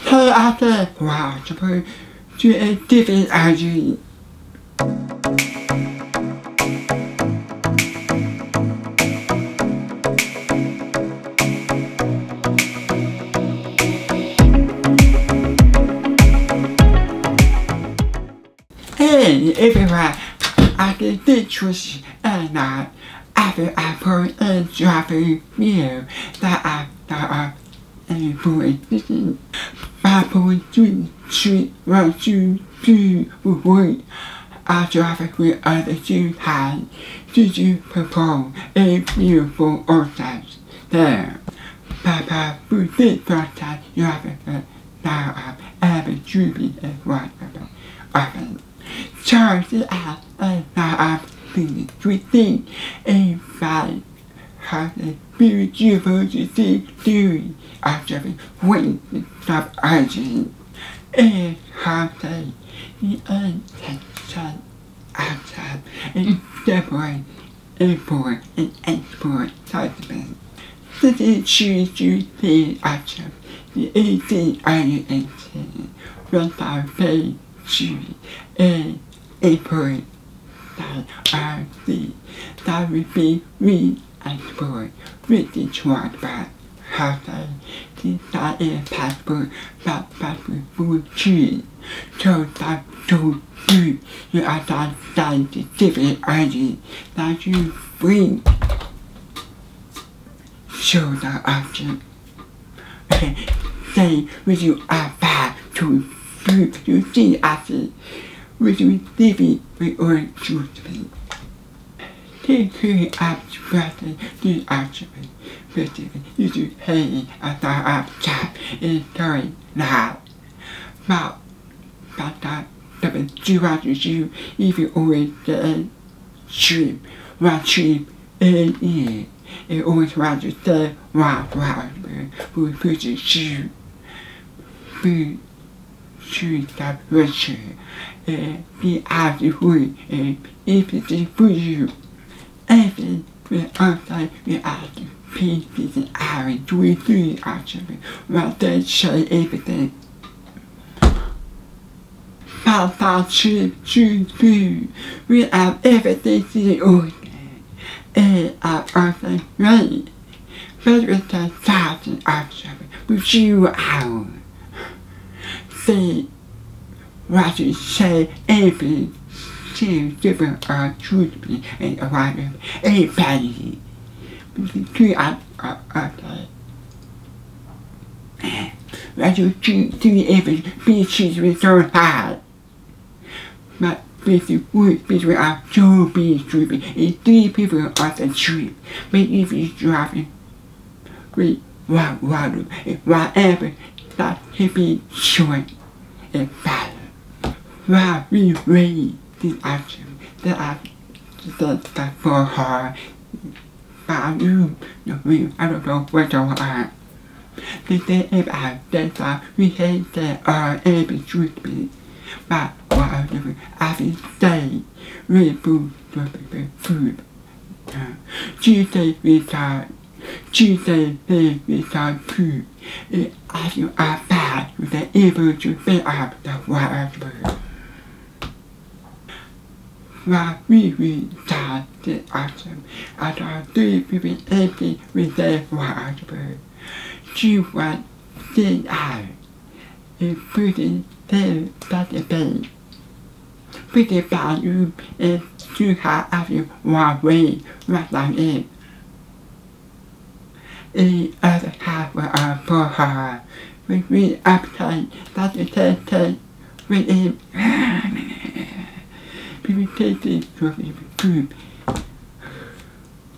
Hey, after wow, to a different energy. Hey, everyone, I can teach you and after I put a driving view that I employed Bible 3, 1, 2, 3, 4. I drive with other two hands. Did you perform a beautiful orchard there? Papa put this orchard driving now I'm dreaming and what often. Charles out and now I'm thinking within a fine how the beautiful to see doing after when the stop urging and how they the intention outside and separate import and export husband. This is choose the action the 18 iron engine when I pay you and import that RC that will be re-export with the chart back. How they design passport that passport for choose. So that to do you understand the different ideas that you bring. Show the option. Say when you are back to do you see action which you living with or choosing. Take care of present the action. You do hey at the chat is going now. Now, but you want to do if you always say stream, one stream, and it always want to say one, who puts it shoe, food, shoe that richer, be out of way, if it is for you, everything will outside will ask you. Pieces and iron, 23 actually, what they say everything. Papa choose food, we have everything to the order, and our also ready. But with the thousand actually, with you out. Say what you say, everything, say different truthfully and arriving a vanity. Three when you do every species with so hard. But with the wood between our so be sleeping, and 3 people on the street. But if you driving with one water and whatever that can be short and fast. While we read this action that I for her. You, I don't know what you are. They say about that we hate that are able to be, but whatever I will say, we food, food. Tuesday without food. As you are bad, you are able to fill up the whatever. While we start the action, at our 3 people empty with their whatever. She was sitting out and putting them at the bed. Pretty bad room and to her after one way right like it. The other half were for her. With me upside, that's the test with him. People take this for the food.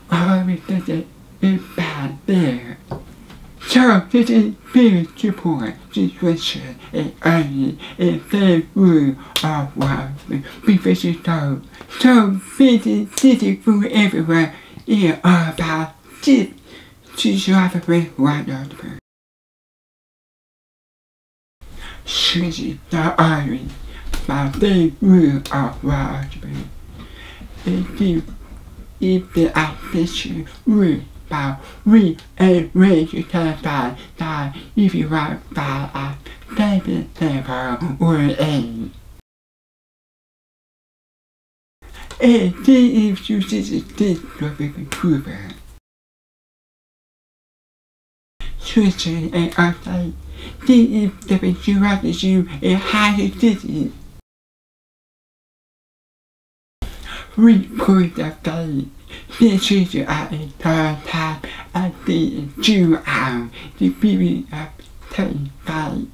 All we said is bad there. So this is very support situation and early and third rule of one people should know. So busy city food everywhere is all about this. To drive with one another. Switching the iron. My third rule of one if the application rule about rearrange your telephone that if you want by David level or A. A D if you see this traffic improver. Switching and outside. D if the picture is you a higher city. Report of day. This is at a time at the 2 hours. The period of 35.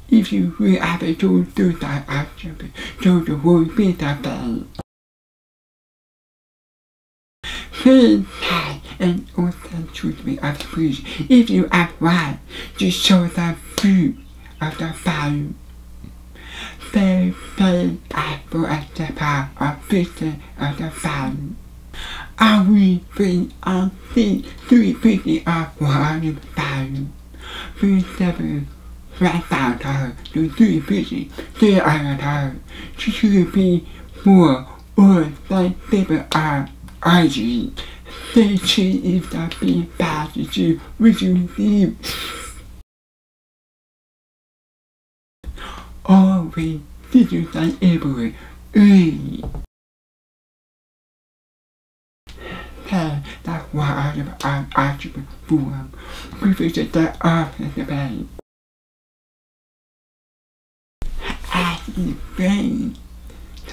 If you will have a do that after, so the whole bit of day. Third time and also should be of speech. If you have one, just show the fruit of the value. They say apple at the power of vision of the value. Are we free on the 350 of 100 value? 37 $5,000 to 350 $300 should be more or than people are arguing. They say if that being bad to receive. Always digital able early. That's why I'm arguing for previous that after the bank. As the brain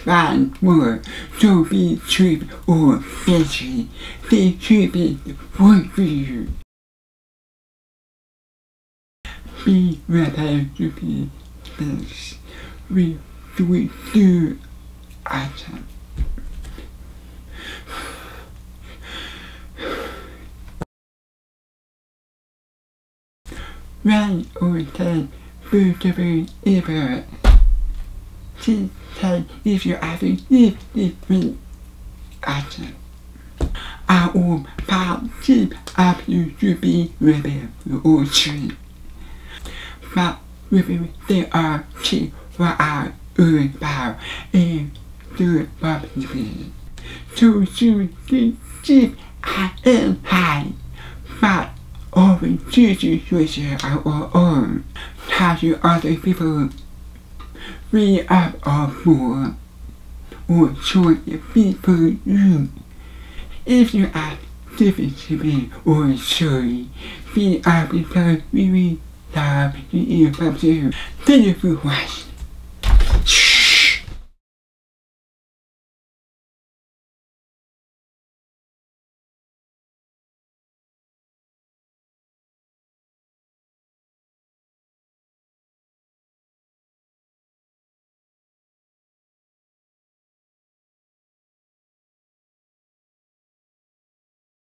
find more to be cheap or fancy, they should be good for you. Be ready to be this. We do item. Run or ten beautiful ever. She said if you have a different item. I will keep up you to be ready or cheap. But they are cheap for our own power and do publicly. So should be cheap and high, but often choosing our own. How do other people free up or more, or short people you? If you are differently or sorry, be up because we love to hear from you. Thank you for watching.